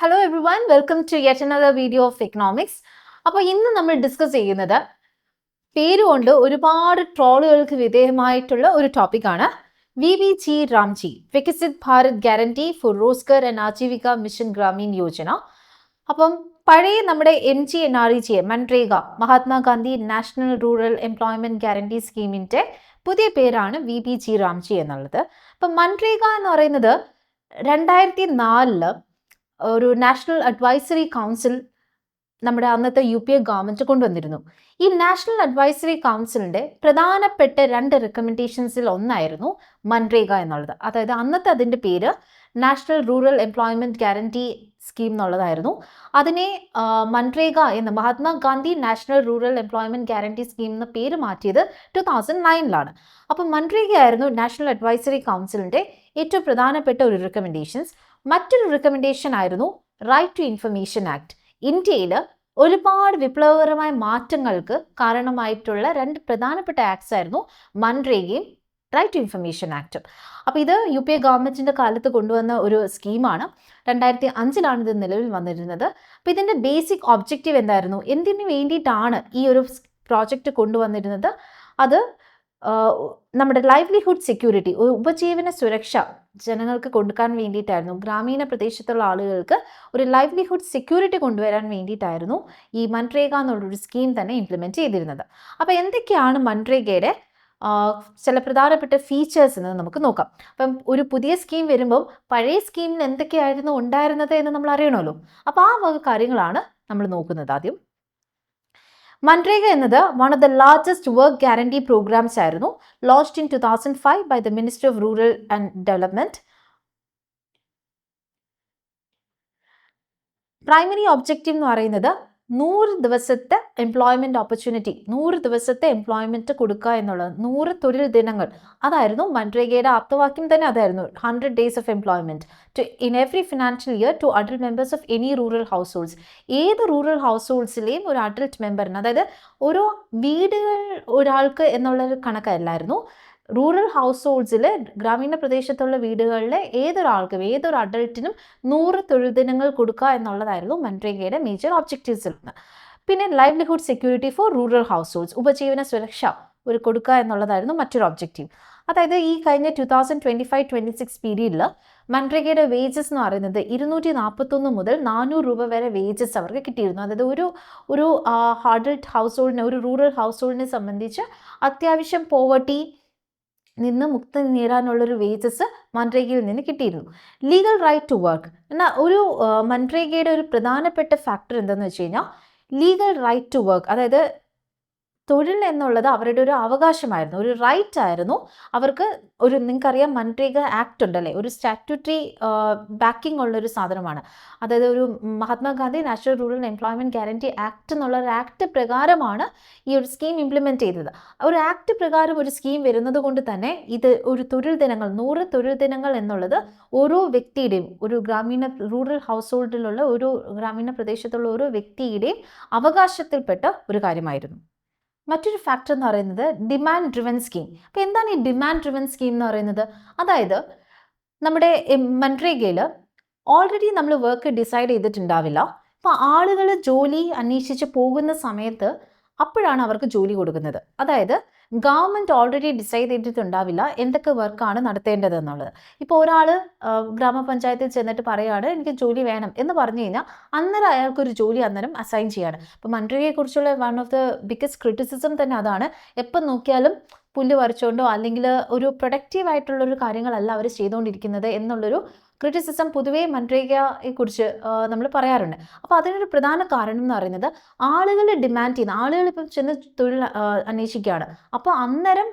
Hello everyone, welcome to yet another video of economics. അപ്പോൾ ഇന്ന് നമ്മൾ ഡിസ്കസ് ചെയ്യുന്നത് പേരുകൊണ്ട് ഒരുപാട് ട്രോളുകൾക്ക് വിധേയമായിട്ടുള്ള ഒരു ടോപ്പിക്കാണ് VBG Ramji Viksit Bharat guarantee for Rozgar and Ajeevika mission Gramin Yojana. അപ്പം പഴയ നമ്മുടെ MGNREGA MNREGA Mahatma Gandhi national rural employment guarantee സ്കീമിന്റെ പുതിയ പേരാണ് VBG രാംജി എന്നുള്ളത്. അപ്പം മൻരേഗ എന്ന് പറയുന്നത് 2004 ഒരു നാഷണൽ അഡ്വൈസറി കൗൺസിൽ നമ്മുടെ അന്നത്തെ UPA ഗവൺമെന്റ് കൊണ്ടുവന്നിരുന്നു. ഈ നാഷണൽ അഡ്വൈസറി കൗൺസിലിന്റെ പ്രധാനപ്പെട്ട 2 റെക്കമെൻഡേഷൻസിൽ ഒന്നായിരുന്നു മൻരേഗ എന്നുള്ളത്. അതായത് അന്നത്തെ അതിൻ്റെ പേര് national rural employment guarantee scheme എന്നുള്ളതായിരുന്നു. അതിനെ മൻരേഗ എന്ന് Mahatma Gandhi national rural employment guarantee scheme എന്ന പേര് മാറ്റിയത് 2009 അപ്പം മൻരേഗ ആയിരുന്നു നാഷണൽ അഡ്വൈസറി കൗൺസിലിന്റെ ഏറ്റവും പ്രധാനപ്പെട്ട ഒരു റെക്കമെൻഡേഷൻസ്. മറ്റൊരു റെക്കമെൻഡേഷൻ ആയിരുന്നു റൈറ്റ് ടു ഇൻഫർമേഷൻ ആക്ട്. ഇന്ത്യയിൽ ഒരുപാട് വിപ്ലവകരമായ മാറ്റങ്ങൾക്ക് കാരണമായിട്ടുള്ള 2 പ്രധാനപ്പെട്ട ആക്ട്സ് ആയിരുന്നു മൻരേഗയും റൈറ്റ് ടു ഇൻഫർമേഷൻ ആക്ടും. അപ്പോൾ ഇത് UPA ഗവൺമെന്റിന്റെ കാലത്ത് കൊണ്ടുവന്ന ഒരു സ്കീമാണ്. 2005 ഇത് നിലവിൽ വന്നിരുന്നത്. അപ്പോൾ ഇതിന്റെ ബേസിക് ഒബ്ജക്റ്റീവ് എന്തായിരുന്നു, എന്തിനു വേണ്ടിയിട്ടാണ് ഈ ഒരു പ്രോജക്റ്റ് കൊണ്ടുവന്നിരുന്നത്? അത് നമ്മുടെ ലൈവ്ലിഹുഡ് സെക്യൂരിറ്റി, ഉപജീവന സുരക്ഷ ജനങ്ങൾക്ക് കൊടുക്കാൻ വേണ്ടിയിട്ടായിരുന്നു. ഗ്രാമീണ പ്രദേശത്തുള്ള ആളുകൾക്ക് ഒരു ലൈവ്ലിഹുഡ് സെക്യൂരിറ്റി കൊണ്ടുവരാൻ വേണ്ടിയിട്ടായിരുന്നു ഈ മൻരേഗ എന്നുള്ളൊരു സ്കീം തന്നെ ഇംപ്ലിമെൻറ്റ് ചെയ്തിരുന്നത്. അപ്പോൾ എന്തൊക്കെയാണ് മൻരേഗയുടെ ചില പ്രധാനപ്പെട്ട ഫീച്ചേഴ്സ് എന്ന് നമുക്ക് നോക്കാം. അപ്പം ഒരു പുതിയ സ്കീം വരുമ്പോൾ പഴയ സ്കീമിൽ എന്തൊക്കെയായിരുന്നു ഉണ്ടായിരുന്നത് എന്ന് നമ്മൾ അറിയണമല്ലോ. അപ്പോൾ ആ വക കാര്യങ്ങളാണ് നമ്മൾ നോക്കുന്നത്. ആദ്യം മൻരേഗ എന്നത് one of the largest work guarantee programmes ആയിരുന്നു. Launched in 2005 by the minister of rural and development. Primary objective എന്ന് പറയുന്നത് 100 ദിവസത്തെ എംപ്ലോയ്മെന്റ് ഓപ്പർച്യൂണിറ്റി, 100 ദിവസത്തെ എംപ്ലോയ്മെന്റ് കൊടുക്കുക എന്നുള്ളത്, 100 തൊഴിൽ ദിനങ്ങൾ. അതായിരുന്നു മൻരേഗയുടെ ആപ്തവാക്യം തന്നെ അതായിരുന്നു. 100 days of employment in every financial year to adult members of any rural households. ഏത് റൂറൽ ഹൗസ് ഒരു അഡൽട്ട് മെമ്പറിന്, അതായത് ഓരോ വീടുകൾ ഒരാൾക്ക് എന്നുള്ളൊരു കണക്കല്ലായിരുന്നു. റൂറൽ ഹൗസ് ഹോൾഡ്സിൽ ഗ്രാമീണ പ്രദേശത്തുള്ള വീടുകളിലെ ഏതൊരാൾക്കും ഏതൊരു അഡൾട്ടിനും 100 തൊഴിൽ ദിനങ്ങൾ കൊടുക്കുക എന്നുള്ളതായിരുന്നു മൻരേഗയുടെ മേജർ ഒബ്ജക്റ്റീവ്സിൽ നിന്ന്. പിന്നെ livelihood security for rural house holds, ഉപജീവന സുരക്ഷ ഒരു കൊടുക്കുക എന്നുള്ളതായിരുന്നു മറ്റൊരു ഒബ്ജക്റ്റീവ്. അതായത് ഈ കഴിഞ്ഞ 2025-26 പീരീഡിൽ മൻരേഗയുടെ വേജസ് എന്ന് പറയുന്നത് 241 മുതൽ 400 രൂപ വരെ വേജസ് അവർക്ക് കിട്ടിയിരുന്നു. അതായത് ഒരു അഡൾട്ട് ഹൗസ് ഹോൾഡിനെ, ഒരു റൂറൽ ഹൗസ് ഹോൾഡിനെ സംബന്ധിച്ച് അത്യാവശ്യം പോവർട്ടി നിന്ന് മുക്തി നേടാനുള്ളൊരു വേജസ് മൻരേഗയിൽ നിന്ന് കിട്ടിയിരുന്നു. ലീഗൽ റൈറ്റ് ടു വർക്ക് എന്നാൽ ഒരു മൻരേഗയുടെ ഒരു പ്രധാനപ്പെട്ട ഫാക്ടർ എന്താണെന്ന് വെച്ച് കഴിഞ്ഞാൽ ലീഗൽ റൈറ്റ് ടു വർക്ക്. അതായത് തൊഴിൽ എന്നുള്ളത് അവരുടെ ഒരു അവകാശമായിരുന്നു, ഒരു റൈറ്റ് ആയിരുന്നു അവർക്ക്. നിങ്ങൾക്കറിയാം മൻരേഗ ആക്ട് ഉണ്ടല്ലേ, ഒരു സ്റ്റാറ്റ്യൂട്ടറി ബാക്കിംഗ് ഉള്ളൊരു സാധനമാണ്. അതായത് ഒരു Mahatma Gandhi national rural employment guarantee act എന്നുള്ള ഒരു ആക്ട് പ്രകാരമാണ് ഈ ഒരു സ്കീം ഇംപ്ലിമെന്റ് ചെയ്തത്. ഒരു ആക്ട് പ്രകാരം ഒരു സ്കീം വരുന്നത് കൊണ്ട് തന്നെ ഇത് ഒരു തൊഴിൽ ദിനങ്ങൾ, 100 തൊഴിൽ ദിനങ്ങൾ എന്നുള്ളത് ഓരോ വ്യക്തിയുടെയും, ഒരു ഗ്രാമീണ റൂറൽ ഹൗസ് ഹോൾഡിലുള്ള ഒരു ഗ്രാമീണ പ്രദേശത്തുള്ള ഓരോ വ്യക്തിയുടെയും അവകാശത്തിൽപ്പെട്ട ഒരു കാര്യമായിരുന്നു. മറ്റൊരു ഫാക്ടർ എന്ന് പറയുന്നത് ഡിമാൻഡ് ഡ്രിവൻ സ്കീം. അപ്പോൾ എന്താണ് ഈ ഡിമാൻഡ് ഡ്രിവൻ സ്കീം എന്ന് പറയുന്നത്? അതായത് നമ്മുടെ മൻരേഗയിൽ ഓൾറെഡി നമ്മൾ വർക്ക് ഡിസൈഡ് ചെയ്തിട്ടുണ്ടാവില്ല. അപ്പോൾ ആളുകൾ ജോലി അന്വേഷിച്ച് പോകുന്ന സമയത്ത് അപ്പോഴാണ് അവർക്ക് ജോലി കൊടുക്കുന്നത്. അതായത് ഗവൺമെൻറ് ഓൾറെഡി ഡിസൈഡ് ചെയ്തിട്ടുണ്ടാവില്ല എന്തൊക്കെ വർക്കാണ് നടത്തേണ്ടത് എന്നുള്ളത്. ഇപ്പോൾ ഒരാൾ ഗ്രാമപഞ്ചായത്തിൽ ചെന്നിട്ട് പറയുകയാണ് എനിക്ക് ജോലി വേണം എന്ന് പറഞ്ഞു കഴിഞ്ഞാൽ അന്നേരം അയാൾക്കൊരു ജോലി അന്നേരം അസൈൻ ചെയ്യാണ്. അപ്പോൾ മൻരേഗയെക്കുറിച്ചുള്ള one of the biggest criticism തന്നെ അതാണ്. എപ്പം നോക്കിയാലും പുല്ല് പറിച്ചുകൊണ്ടോ അല്ലെങ്കിൽ ഒരു പ്രൊഡക്റ്റീവായിട്ടുള്ളൊരു കാര്യങ്ങളല്ല അവർ ചെയ്തുകൊണ്ടിരിക്കുന്നത് എന്നുള്ളൊരു ക്രിറ്റിസിസം പൊതുവേ മൻരേഗയെക്കുറിച്ച് നമ്മൾ പറയാറുണ്ട്. അപ്പോൾ അതിനൊരു പ്രധാന കാരണം എന്ന് പറയുന്നത് ആളുകൾ ഡിമാൻഡ് ചെയ്യുന്ന, ആളുകൾ ഇപ്പം ചെന്ന് തൊഴിൽ അന്വേഷിക്കുകയാണ്. അപ്പോൾ അന്നേരം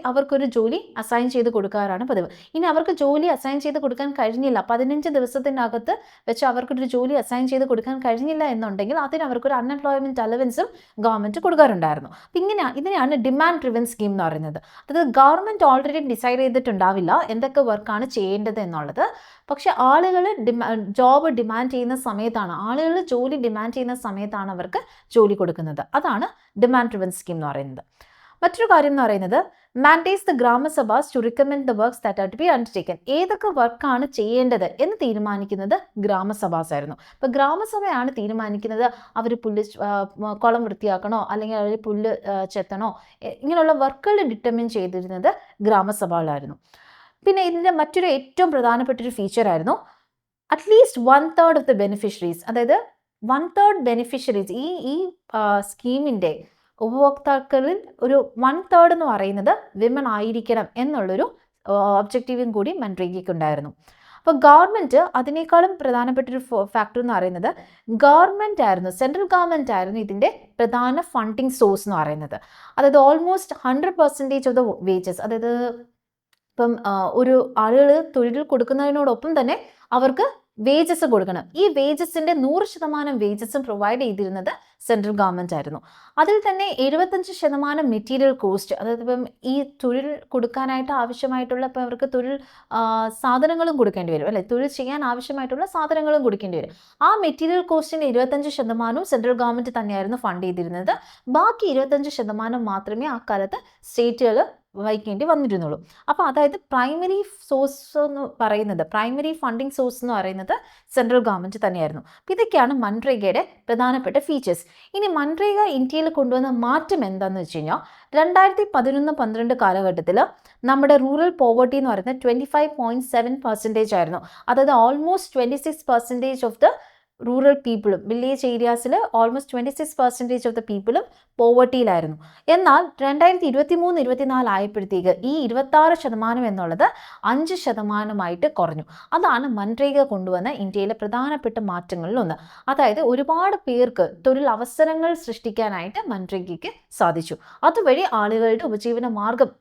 അവർക്കൊരു ജോലി അസൈൻ ചെയ്ത് കൊടുക്കാറാണ് പതിവ്. ഇനി അവർക്ക് ജോലി അസൈൻ ചെയ്ത് കൊടുക്കാൻ കഴിഞ്ഞില്ല, 15 ദിവസത്തിനകത്ത് വെച്ച് അവർക്കൊരു ജോലി അസൈൻ ചെയ്ത് കൊടുക്കാൻ കഴിഞ്ഞില്ല എന്നുണ്ടെങ്കിൽ അതിന് അവർക്കൊരു അൺഎംപ്ലോയ്മെന്റ് അലവൻസും ഗവൺമെന്റ് കൊടുക്കാറുണ്ടായിരുന്നു. അപ്പം ഇതിനെയാണ് ഡിമാൻഡ് ഡ്രിവൻ സ്കീം എന്ന് പറയുന്നത്. അതായത് ഗവൺമെന്റ് ഓൾറെഡി ഡിസൈഡ് ചെയ്തിട്ടുണ്ടാവില്ല എന്തൊക്കെ വർക്കാണ് ചെയ്യേണ്ടത് എന്നുള്ളത്. പക്ഷെ ആളുകൾ ജോബ് ഡിമാൻഡ് ചെയ്യുന്ന സമയത്താണ്, ആളുകൾ ജോലി ഡിമാൻഡ് ചെയ്യുന്ന സമയത്താണ് അവർക്ക് ജോലി കൊടുക്കുന്നത്. അതാണ് ഡിമാൻഡ് ഡ്രിവൻ സ്കീം എന്ന് പറയുന്നത്. മറ്റൊരു കാര്യം എന്ന് പറയുന്നത് mandates the gram sabhas to recommend the works that are to be undertaken. ഏതൊക്കെ വർക്കാണ് ചെയ്യേണ്ടത് എന്ന് തീരുമാനിക്കുന്നത് ഗ്രാമസഭാസ് ആയിരുന്നു. അപ്പോൾ ഗ്രാമസഭയാണ് തീരുമാനിക്കുന്നത് അവർ കുളം വൃത്തിയാക്കണോ അല്ലെങ്കിൽ അവർ പുല്ല് ചെത്തണോ, ഇങ്ങനെയുള്ള വർക്കുകൾ ഡിറ്റർമിൻ ചെയ്തിരുന്നത് ഗ്രാമസഭകളായിരുന്നു. പിന്നെ ഇതിൻ്റെ മറ്റൊരു ഏറ്റവും പ്രധാനപ്പെട്ടൊരു ഫീച്ചറായിരുന്നു അറ്റ്ലീസ്റ്റ് 1/3 ഓഫ് ദ ബെനിഫിഷ്യറീസ്, അതായത് 1/3 ബെനിഫിഷ്യറീസ്, ഈ സ്കീമിൻ്റെ ഉപഭോക്താക്കളിൽ ഒരു 1/3 എന്ന് പറയുന്നത് വിമൻ ആയിരിക്കണം എന്നുള്ളൊരു ഒബ്ജക്റ്റീവും കൂടി മൻറേഗയ്ക്ക് ഉണ്ടായിരുന്നു. അപ്പോൾ ഗവൺമെൻറ് അതിനേക്കാളും പ്രധാനപ്പെട്ടൊരു ഫാക്ടർ എന്ന് പറയുന്നത് ഗവൺമെൻറ് ആയിരുന്നു, സെൻട്രൽ ഗവൺമെൻറ് ആയിരുന്നു ഇതിൻ്റെ പ്രധാന ഫണ്ടിങ് സോഴ്സ് എന്ന് പറയുന്നത്. അതായത് ഓൾമോസ്റ്റ് 100% ഓഫ് ദ വേജസ്, അതായത് ഇപ്പം ഒരു ആളുകൾ തൊഴിൽ കൊടുക്കുന്നതിനോടൊപ്പം തന്നെ അവർക്ക് വേജസ് കൊടുക്കണം. ഈ വേജസിൻ്റെ 100% വേജസും പ്രൊവൈഡ് ചെയ്തിരുന്നത് സെൻട്രൽ ഗവൺമെൻറ് ആയിരുന്നു. അതിൽ തന്നെ 75% മെറ്റീരിയൽ കോസ്റ്റ്, അതായത് ഇപ്പം ഈ തൊഴിൽ കൊടുക്കാനായിട്ട് ആവശ്യമായിട്ടുള്ള, ഇപ്പം അവർക്ക് തൊഴിൽ സാധനങ്ങളും കൊടുക്കേണ്ടി വരും അല്ലെ, തൊഴിൽ ചെയ്യാൻ ആവശ്യമായിട്ടുള്ള സാധനങ്ങളും കൊടുക്കേണ്ടി വരും. ആ മെറ്റീരിയൽ കോസ്റ്റിൻ്റെ 25% സെൻട്രൽ ഗവൺമെൻറ് തന്നെയായിരുന്നു ഫണ്ട് ചെയ്തിരുന്നത്. ബാക്കി 25% മാത്രമേ ആ കാലത്ത് സ്റ്റേറ്റുകൾ വഹിക്കേണ്ടി വന്നിരുന്നുള്ളൂ. അപ്പോൾ അതായത് പ്രൈമറി സോഴ്സ് എന്ന് പറയുന്നത്, പ്രൈമറി ഫണ്ടിങ് സോഴ്സ് എന്ന് പറയുന്നത് സെൻട്രൽ ഗവൺമെൻറ് തന്നെയായിരുന്നു. അപ്പോൾ ഇതൊക്കെയാണ് മൻറേഗയുടെ പ്രധാനപ്പെട്ട ഫീച്ചേഴ്സ്. ഇനി മൻറേഗ ഇന്ത്യയിൽ കൊണ്ടുവന്ന മാറ്റം എന്താണെന്ന് വെച്ച് കഴിഞ്ഞാൽ 2011-12 കാലഘട്ടത്തിൽ നമ്മുടെ റൂറൽ പോവർട്ടി എന്ന് പറയുന്നത് 25.7% ആയിരുന്നു. അതായത് ഓൾമോസ്റ്റ് 26% ഓഫ് ദ റൂറൽ പീപ്പിളും, വില്ലേജ് ഏരിയാസിൽ ഓൾമോസ്റ്റ് 26% ഓഫ് ദ പീപ്പിളും പോവർട്ടിയിലായിരുന്നു. എന്നാൽ 2023-24 ആയപ്പോഴത്തേക്ക് ഈ 26% എന്നുള്ളത് 5% കുറഞ്ഞു. അതാണ് മൻറേഗ കൊണ്ടുവന്ന ഇന്ത്യയിലെ പ്രധാനപ്പെട്ട മാറ്റങ്ങളിലൊന്ന്. അതായത് ഒരുപാട് പേർക്ക് തൊഴിൽ അവസരങ്ങൾ സൃഷ്ടിക്കാനായിട്ട് മൻറേഗയ്ക്ക് സാധിച്ചു. അതുവഴി ആളുകളുടെ ഉപജീവന മാർഗം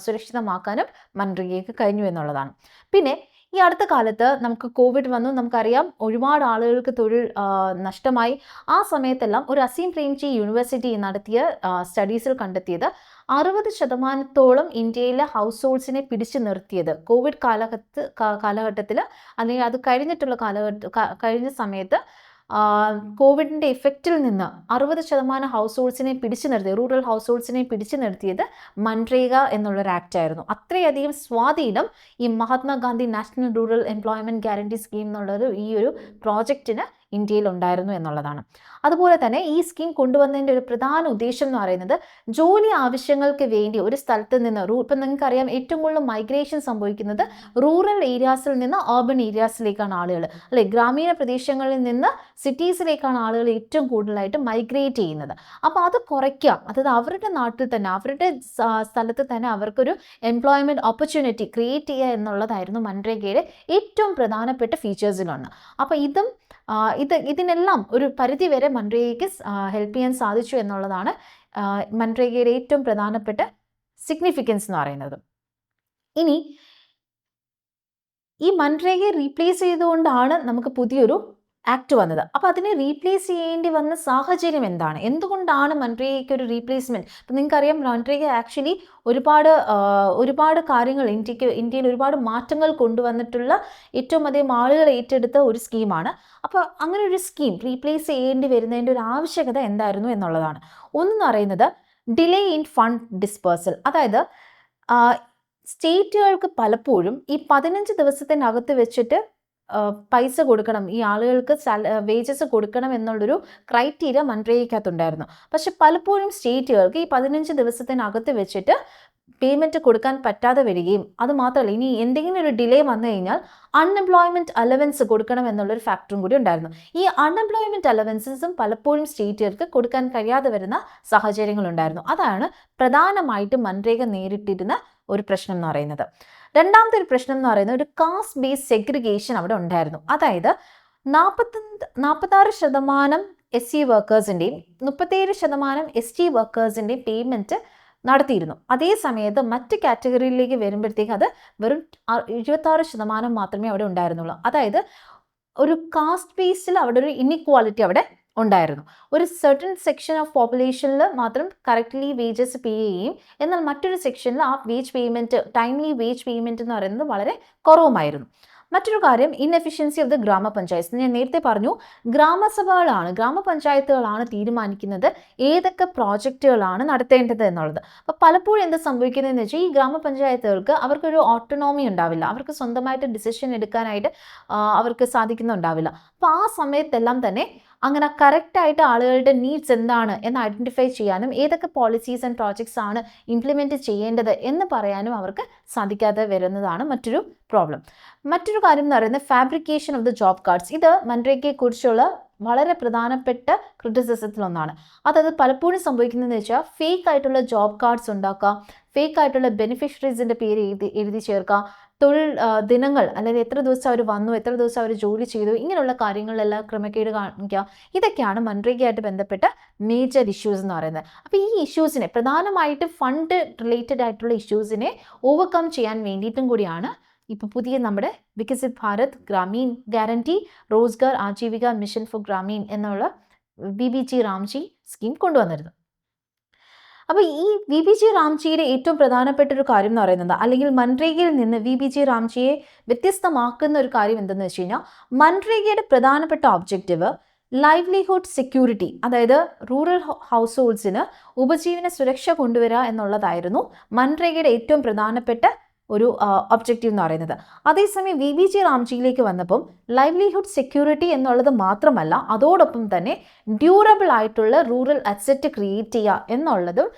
സുരക്ഷിതമാക്കാനും മൻറേഗയ്ക്ക് കഴിഞ്ഞു എന്നുള്ളതാണ്. പിന്നെ ഈ അടുത്ത കാലത്ത് നമുക്ക് കോവിഡ് വന്നു, നമുക്കറിയാം ഒരുപാട് ആളുകൾക്ക് തൊഴിൽ നഷ്ടമായി. ആ സമയത്തെല്ലാം ഒരു അസീം പ്രേംജി യൂണിവേഴ്സിറ്റി നടത്തിയ സ്റ്റഡീസിൽ കണ്ടെത്തിയത് 60% ഇന്ത്യയിലെ ഹൗസ് ഹോൾഡ്സിനെ പിടിച്ചു നിർത്തിയത് കോവിഡ് കാലഘട്ടത്തിൽ അല്ലെങ്കിൽ അത് കഴിഞ്ഞിട്ടുള്ള കഴിഞ്ഞ സമയത്ത് കോവിഡിൻ്റെ ഇഫക്റ്റിൽ നിന്ന് 60% ഹൗസ് ഹോൾഡ്സിനെ പിടിച്ചു നിർത്തിയത്, റൂറൽ ഹൗസ് ഹോൾഡ്സിനെ പിടിച്ചു നിർത്തിയത് മൻറേഗ എന്നുള്ളൊരു ആക്ട് ആയിരുന്നു. അത്രയധികം സ്വാധീനം ഈ Mahatma Gandhi national rural employment guarantee scheme എന്നുള്ളൊരു ഈ ഒരു പ്രോജക്റ്റിന് ഇന്ത്യയിൽ ഉണ്ടായിരുന്നു എന്നുള്ളതാണ്. അതുപോലെ തന്നെ ഈ സ്കീം കൊണ്ടുവന്നതിൻ്റെ ഒരു പ്രധാന ഉദ്ദേശം എന്ന് പറയുന്നത് ജോലി ആവശ്യങ്ങൾക്ക് വേണ്ടി ഒരു സ്ഥലത്ത് നിന്ന് ഇപ്പം നിങ്ങൾക്കറിയാം ഏറ്റവും കൂടുതൽ മൈഗ്രേഷൻ സംഭവിക്കുന്നത് റൂറൽ ഏരിയാസിൽ നിന്ന് അർബൻ ഏരിയാസിലേക്കാണ് ആളുകൾ അല്ലെ, ഗ്രാമീണ പ്രദേശങ്ങളിൽ നിന്ന് സിറ്റീസിലേക്കാണ് ആളുകൾ ഏറ്റവും കൂടുതലായിട്ട് മൈഗ്രേറ്റ് ചെയ്യുന്നത്. അപ്പോൾ അത് കുറയ്ക്കാം, അതായത് അവരുടെ നാട്ടിൽ തന്നെ അവരുടെ സ്ഥലത്ത് തന്നെ അവർക്കൊരു എംപ്ലോയ്മെൻറ്റ് ഓപ്പർച്യൂണിറ്റി ക്രിയേറ്റ് ചെയ്യുക എന്നുള്ളതായിരുന്നു മൻറേഗയുടെ ഏറ്റവും പ്രധാനപ്പെട്ട ഫീച്ചേഴ്സിലൊന്ന്. അപ്പോൾ ഇതിനെല്ലാം ഒരു പരിധി വരെ മൻറേഗയ്ക്ക് ഹെൽപ്പ് ചെയ്യാൻ സാധിച്ചു എന്നുള്ളതാണ് മൻറേഗയുടെ ഏറ്റവും പ്രധാനപ്പെട്ട സിഗ്നിഫിക്കൻസ് എന്ന് പറയുന്നത്. ഇനി ഈ മൻറേഗയെ റീപ്ലേസ് ചെയ്തുകൊണ്ടാണ് നമുക്ക് പുതിയൊരു ആക്ട് വന്നത്. അപ്പോൾ അതിനെ റീപ്ലേസ് ചെയ്യേണ്ടി വന്ന സാഹചര്യം എന്താണ്, എന്തുകൊണ്ടാണ് മൻറേഗയ്ക്ക് ഒരു റീപ്ലേസ്മെൻറ്റ്? അപ്പോൾ നിങ്ങൾക്കറിയാം മൻറേഗ ആക്ച്വലി ഒരുപാട് കാര്യങ്ങൾ ഇന്ത്യയിൽ ഒരുപാട് മാറ്റങ്ങൾ കൊണ്ടുവന്നിട്ടുള്ള ഏറ്റവും അധികം ആളുകൾ ഏറ്റെടുത്ത ഒരു സ്കീമാണ്. അപ്പോൾ അങ്ങനെ ഒരു സ്കീം റീപ്ലേസ് ചെയ്യേണ്ടി വരുന്നതിൻ്റെ ഒരു ആവശ്യകത എന്തായിരുന്നു എന്നുള്ളതാണ്. ഒന്നെന്ന് പറയുന്നത് ഡിലേ ഇൻ ഫണ്ട് ഡിസ്പേഴ്സൽ, അതായത് സ്റ്റേറ്റുകൾക്ക് പലപ്പോഴും ഈ 15 ദിവസത്തിനകത്ത് വെച്ചിട്ട് പൈസ കൊടുക്കണം, ഈ ആളുകൾക്ക് വേജസ് കൊടുക്കണം എന്നുള്ളൊരു ക്രൈറ്റീരിയ മൻറേഗയ്ക്കകത്തുണ്ടായിരുന്നു. പക്ഷെ പലപ്പോഴും സ്റ്റേറ്റുകൾക്ക് ഈ 15 ദിവസത്തിനകത്ത് വെച്ചിട്ട് പേയ്മെൻറ്റ് കൊടുക്കാൻ പറ്റാതെ വരികയും, അതുമാത്രമല്ല ഇനി എന്തെങ്കിലും ഒരു ഡിലേ വന്നു കഴിഞ്ഞാൽ അൺഎംപ്ലോയ്മെൻറ്റ് അലവൻസ് കൊടുക്കണം എന്നുള്ളൊരു ഫാക്ടറും കൂടി ഉണ്ടായിരുന്നു. ഈ അൺഎംപ്ലോയ്മെൻറ്റ് അലവൻസസും പലപ്പോഴും സ്റ്റേറ്റുകൾക്ക് കൊടുക്കാൻ കഴിയാതെ വരുന്ന സാഹചര്യങ്ങളുണ്ടായിരുന്നു. അതാണ് പ്രധാനമായിട്ടും മൻറേഗ നേരിട്ടിരുന്ന ഒരു പ്രശ്നം എന്ന് പറയുന്നത്. രണ്ടാമത്തെ ഒരു പ്രശ്നം എന്ന് പറയുന്നത് ഒരു കാസ്റ്റ് ബേസ്ഡ് സെഗ്രിഗേഷൻ അവിടെ ഉണ്ടായിരുന്നു. അതായത് 46% SC വർക്കേഴ്സിൻ്റെയും 37% ST വർക്കേഴ്സിൻ്റെയും പേയ്മെൻറ്റ് നടത്തിയിരുന്നു. അതേ സമയത്ത് മറ്റ് കാറ്റഗറിയിലേക്ക് വരുമ്പോഴത്തേക്ക് അത് വെറും 26% മാത്രമേ അവിടെ ഉണ്ടായിരുന്നുള്ളൂ. അതായത് ഒരു കാസ്റ്റ് ബേസിൽ അവിടെ ഒരു ഇൻഇക്വാലിറ്റി അവിടെ ഉണ്ടായിരുന്നു. ഒരു സർട്ടൻ സെക്ഷൻ ഓഫ് പോപ്പുലേഷനിൽ മാത്രം കറക്റ്റ്ലി വേജസ് പേ ചെയ്യുകയും, എന്നാൽ മറ്റൊരു സെക്ഷനിൽ ആ wage payment, timely wage payment എന്ന് പറയുന്നത് വളരെ കുറവുമായിരുന്നു. മറ്റൊരു കാര്യം ഇൻഎഫിഷ്യൻസി ഓഫ് ദ ഗ്രാമപഞ്ചായത്ത്. ഞാൻ നേരത്തെ പറഞ്ഞു ഗ്രാമപഞ്ചായത്തുകളാണ് തീരുമാനിക്കുന്നത് ഏതൊക്കെ പ്രോജക്റ്റുകളാണ് നടത്തേണ്ടത് എന്നുള്ളത്. അപ്പോൾ പലപ്പോഴും എന്ത് സംഭവിക്കുന്നതെന്ന് വെച്ചാൽ ഈ ഗ്രാമപഞ്ചായത്തുകൾക്ക് അവർക്കൊരു ഓട്ടോണോമി ഉണ്ടാവില്ല, അവർക്ക് സ്വന്തമായിട്ട് ഡിസിഷൻ എടുക്കാനായിട്ട് അവർക്ക് സാധിക്കുന്നുണ്ടാവില്ല. അപ്പോൾ ആ സമയത്തെല്ലാം തന്നെ അങ്ങനെ കറക്റ്റായിട്ട് ആളുകളുടെ നീഡ്സ് എന്താണ് എന്ന് ഐഡൻറ്റിഫൈ ചെയ്യാനും ഏതൊക്കെ പോളിസീസ് ആൻഡ് പ്രോജക്ട്സ് ആണ് ഇംപ്ലിമെൻറ്റ് ചെയ്യേണ്ടത് എന്ന് പറയാനും അവർക്ക് സാധിക്കാതെ വരുന്നതാണ് മറ്റൊരു പ്രോബ്ലം. മറ്റൊരു കാര്യം എന്ന് പറയുന്നത് fabrication of the job cards. ഇത് മൻരേഗയെക്കുറിച്ചുള്ള വളരെ പ്രധാനപ്പെട്ട ക്രിറ്റിസിസത്തിലൊന്നാണ്. അതായത് പലപ്പോഴും സംഭവിക്കുന്നതെന്ന് വെച്ചാൽ ഫേക്ക് ആയിട്ടുള്ള ജോബ് കാർഡ്സ് ഉണ്ടാക്കുക, ഫേക്ക് ആയിട്ടുള്ള ബെനിഫിഷ്യറീസിൻ്റെ പേര് എഴുതി ചേർക്കുക, തൊഴിൽ ദിനങ്ങൾ അല്ലെങ്കിൽ എത്ര ദിവസം അവർ വന്നു, എത്ര ദിവസം അവർ ജോലി ചെയ്തു, ഇങ്ങനെയുള്ള കാര്യങ്ങളിലെല്ലാം ക്രമക്കേട് കാണിക്കുക. ഇതൊക്കെയാണ് മൻരേഗയായിട്ട് ബന്ധപ്പെട്ട മേജർ ഇഷ്യൂസ് എന്ന് പറയുന്നത്. അപ്പോൾ ഈ ഇഷ്യൂസിനെ പ്രധാനമായിട്ട് ഫണ്ട് റിലേറ്റഡ് ആയിട്ടുള്ള ഇഷ്യൂസിനെ ഓവർകം ചെയ്യാൻ വേണ്ടിയിട്ടും കൂടിയാണ് ഇപ്പോൾ പുതിയ നമ്മുടെ Viksit Bharat Gramin guarantee Rozgar Ajeevika mission for Gramin എന്നുള്ള VBG രാംജി സ്കീം കൊണ്ടുവന്നിരുന്നത്. അപ്പോൾ ഈ VBG രാംജിയുടെ ഏറ്റവും പ്രധാനപ്പെട്ട ഒരു കാര്യം എന്ന് പറയുന്നത്, അല്ലെങ്കിൽ മൻരേഗയിൽ നിന്ന് VBG രാംജിയെ വ്യത്യസ്തമാക്കുന്ന ഒരു കാര്യം എന്തെന്ന് വെച്ച് കഴിഞ്ഞാൽ, മൻരേഗയുടെ പ്രധാനപ്പെട്ട ഒബ്ജക്റ്റീവ് ലൈവ്ലിഹുഡ് സെക്യൂരിറ്റി, അതായത് റൂറൽ ഹൗസ് ഹോൾഡ്സിന് ഉപജീവന സുരക്ഷ കൊണ്ടുവരിക എന്നുള്ളതായിരുന്നു മൻരേഗയുടെ ഏറ്റവും പ്രധാനപ്പെട്ട ഒരു ഒബ്ജക്റ്റീവ് എന്ന് പറയുന്നത്. അതേസമയം VBG രാംജിയിലേക്ക് വന്നപ്പം ലൈവ്ലിഹുഡ് സെക്യൂരിറ്റി എന്നുള്ളത് മാത്രമല്ല, അതോടൊപ്പം തന്നെ ഡ്യൂറബിൾ ആയിട്ടുള്ള റൂറൽ അസറ്റ് ക്രിയേറ്റ് ചെയ്യുക എന്നുള്ളതും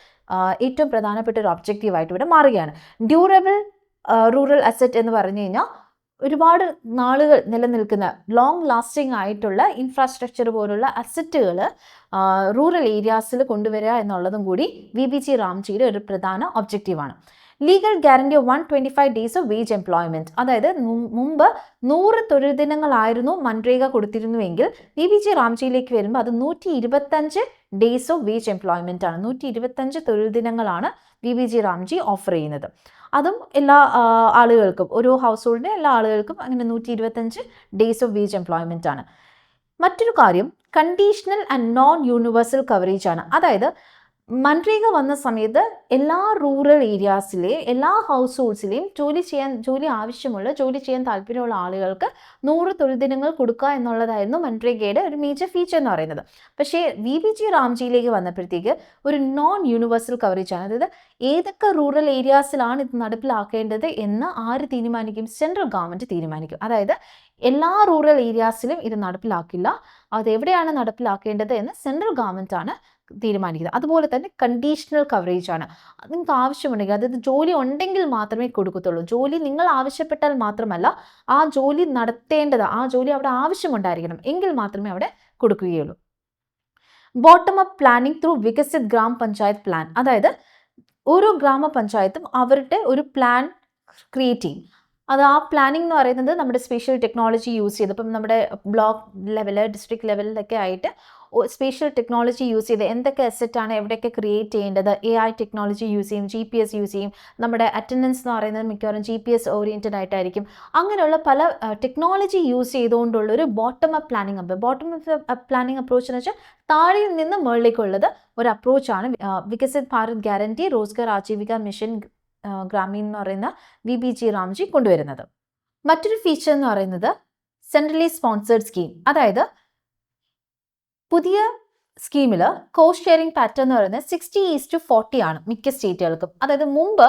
ഏറ്റവും പ്രധാനപ്പെട്ട ഒരു ഒബ്ജക്റ്റീവായിട്ട് ഇവിടെ മാറുകയാണ്. ഡ്യൂറബിൾ റൂറൽ അസറ്റ് എന്ന് പറഞ്ഞു കഴിഞ്ഞാൽ ഒരുപാട് നാളുകൾ നിലനിൽക്കുന്ന ലോങ് ലാസ്റ്റിംഗ് ആയിട്ടുള്ള ഇൻഫ്രാസ്ട്രക്ചർ പോലുള്ള അസറ്റുകൾ റൂറൽ ഏരിയാസിൽ കൊണ്ടുവരിക എന്നുള്ളതും കൂടി VBG രാംജിയുടെ ഒരു പ്രധാന ഒബ്ജക്റ്റീവാണ്. Legal guarantee of 125 days of wage employment, അതായത് മുമ്പ് 100 തൊഴിൽ ദിനങ്ങളായിരുന്നു മൻരേഗ കൊടുത്തിരുന്നുവെങ്കിൽ VBG രാംജിയിലേക്ക് വരുമ്പോൾ അത് 125 ഡേയ്സ് ഓഫ് വേജ് എംപ്ലോയ്മെൻ്റ് ആണ്. 125 തൊഴിൽ ദിനങ്ങളാണ് VBG രാംജി ഓഫർ ചെയ്യുന്നത്. അതും എല്ലാ ആളുകൾക്കും, ഓരോ ഹൗസ് ഹോൾഡിൻ്റെ എല്ലാ ആളുകൾക്കും അങ്ങനെ 125 ഡേയ്സ് ഓഫ് വേജ് എംപ്ലോയ്മെൻ്റ് ആണ്. മറ്റൊരു കാര്യം conditional and non universal coverage ആണ്. അതായത് മൻരേഗ വന്ന സമയത്ത് എല്ലാ റൂറൽ ഏരിയാസിലെ എല്ലാ ഹൗസ് ഹോൾഡ്സിലെയും ജോലി ചെയ്യാൻ താല്പര്യമുള്ള ആളുകൾക്ക് 100 തൊഴിൽ ദിനങ്ങൾ കൊടുക്കുക എന്നുള്ളതായിരുന്നു മൻരേഗയുടെ ഒരു മേജർ ഫീച്ചർ എന്ന് പറയുന്നത്. പക്ഷേ VBG രാംജിയിലേക്ക് വന്നപ്പോഴത്തേക്ക് ഒരു നോൺ യൂണിവേഴ്സൽ കവറേജ് ആണ്. അതായത് ഏതൊക്കെ റൂറൽ ഏരിയാസിലാണ് ഇത് നടപ്പിലാക്കേണ്ടത് എന്ന് ആര് തീരുമാനിക്കും? സെൻട്രൽ ഗവൺമെൻറ് തീരുമാനിക്കും. അതായത് എല്ലാ റൂറൽ ഏരിയാസിലും ഇത് നടപ്പിലാക്കില്ല, അതെവിടെയാണ് നടപ്പിലാക്കേണ്ടത് എന്ന് സെൻട്രൽ ഗവൺമെൻറ് ആണ് തീരുമാനിക്കുന്നത്. അതുപോലെ തന്നെ കണ്ടീഷണൽ കവറേജ് ആണ്. നിങ്ങൾക്ക് ആവശ്യമുണ്ടെങ്കിൽ, അതായത് ജോലി ഉണ്ടെങ്കിൽ മാത്രമേ കൊടുക്കത്തുള്ളൂ. ജോലി നിങ്ങൾ ആവശ്യപ്പെട്ടാൽ മാത്രമല്ല, ആ ജോലി നടത്തേണ്ടത്, ആ ജോലി അവിടെ ആവശ്യമുണ്ടായിരിക്കണം, എങ്കിൽ മാത്രമേ അവിടെ കൊടുക്കുകയുള്ളൂ. Bottom up planning through Viksit Gram Panchayat plan, അതായത് ഓരോ ഗ്രാമപഞ്ചായത്തും അവരുടെ ഒരു പ്ലാൻ ക്രിയേറ്റ് ചെയ്യും. അത് ആ പ്ലാനിംഗ് എന്ന് പറയുന്നത് നമ്മുടെ സ്പെഷ്യൽ ടെക്നോളജി യൂസ് ചെയ്ത്, ഇപ്പം നമ്മുടെ ബ്ലോക്ക് ലെവല് ഡിസ്ട്രിക്ട് ലെവലിലൊക്കെ ആയിട്ട് സ്പെഷ്യൽ ടെക്നോളജി യൂസ് ചെയ്ത് എന്തൊക്കെ അസറ്റാണ് എവിടെയൊക്കെ ക്രിയേറ്റ് ചെയ്യേണ്ടത്, AI ടെക്നോളജി യൂസ് ചെയ്യും, GPS യൂസ് ചെയ്യും. നമ്മുടെ അറ്റൻഡൻസ് എന്ന് പറയുന്നത് മിക്കവാറും GPS ഓറിയൻറ്റഡ് ആയിട്ടായിരിക്കും. അങ്ങനെയുള്ള പല ടെക്നോളജി യൂസ് ചെയ്തുകൊണ്ടുള്ളൊരു ബോട്ടം അപ്പ് പ്ലാനിംഗ് അപ്രോച്ച് എന്ന് വെച്ചാൽ താഴെയിൽ നിന്ന് മുകളിലേക്കുള്ളത് ഒരു അപ്രോച്ചാണ് വികസിത് ഭാരത് ഗ്യാരണ്ടി റോസ്ഗാർ ആജീവിക മിഷൻ ഗ്രാമീൺ എന്ന് പറയുന്ന VBG രാംജി കൊണ്ടുവരുന്നത്. മറ്റൊരു ഫീച്ചർ എന്ന് പറയുന്നത് സെൻട്രലി സ്പോൺസേഡ് സ്കീം. അതായത് പുതിയ സ്കീമിൽ കോസ്റ്റ് ഷെയറിംഗ് പാറ്റേൺ എന്ന് പറയുന്നത് 60:40 ആണ് മിക്ക സ്റ്റേറ്റുകൾക്കും. അതായത് മുമ്പ്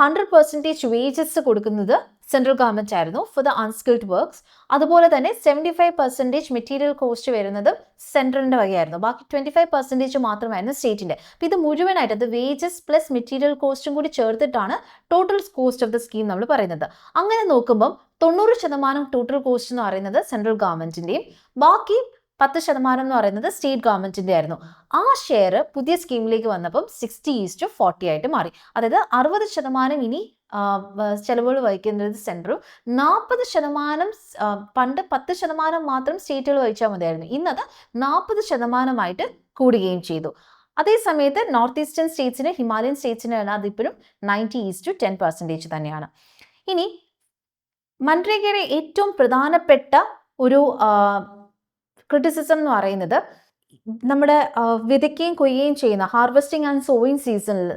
100% വേജസ് കൊടുക്കുന്നത് സെൻട്രൽ ഗവൺമെൻറ് ആയിരുന്നു ഫോർ ദ അൺസ്കിൽഡ് വർക്ക്സ്. അതുപോലെ തന്നെ 75% മെറ്റീരിയൽ കോസ്റ്റ് വരുന്നത് സെൻട്രലിൻ്റെ വകയായിരുന്നു. ബാക്കി 25% മാത്രമായിരുന്നു സ്റ്റേറ്റിൻ്റെ. അപ്പോൾ ഇത് മുഴുവനായിട്ട്, അത് വേജസ് പ്ലസ് മെറ്റീരിയൽ കോസ്റ്റും കൂടി ചേർത്തിട്ടാണ് total cost of the scheme നമ്മൾ പറയുന്നത്. അങ്ങനെ നോക്കുമ്പം 90% ടോട്ടൽ കോസ്റ്റ് എന്ന് പറയുന്നത് സെൻട്രൽ ഗവൺമെൻറ്റിൻ്റെയും ബാക്കി 10% എന്ന് പറയുന്നത് സ്റ്റേറ്റ് ഗവൺമെൻറ്റിൻ്റെ ആയിരുന്നു. ആ ഷെയർ പുതിയ സ്കീമിലേക്ക് വന്നപ്പം 60:40 ആയിട്ട് മാറി. അതായത് 60% ഇനി ചെലവുകൾ വഹിക്കുന്നത് സെൻട്രലും, 40% പണ്ട് 10% മാത്രം സ്റ്റേറ്റുകൾ വഹിച്ചാൽ മതിയായിരുന്നു. ഇന്നത് 40%ആയിട്ട് കൂടുകയും ചെയ്തു. അതേസമയത്ത് നോർത്ത് ഈസ്റ്റേൺ സ്റ്റേറ്റ്സിന്, ഹിമാലയൻ സ്റ്റേറ്റ്സിനാണ് അതിപ്പോഴും 90:10% തന്നെയാണ്. ഇനി മൻരേഗയുടെ ഏറ്റവും പ്രധാനപ്പെട്ട ഒരു ക്രിറ്റിസിസം എന്ന് പറയുന്നത് നമ്മുടെ വിതയ്ക്കുകയും കൊയ്യുകയും ചെയ്യുന്ന ഹാർവെസ്റ്റിംഗ് ആൻഡ് സോയിങ് സീസണിൽ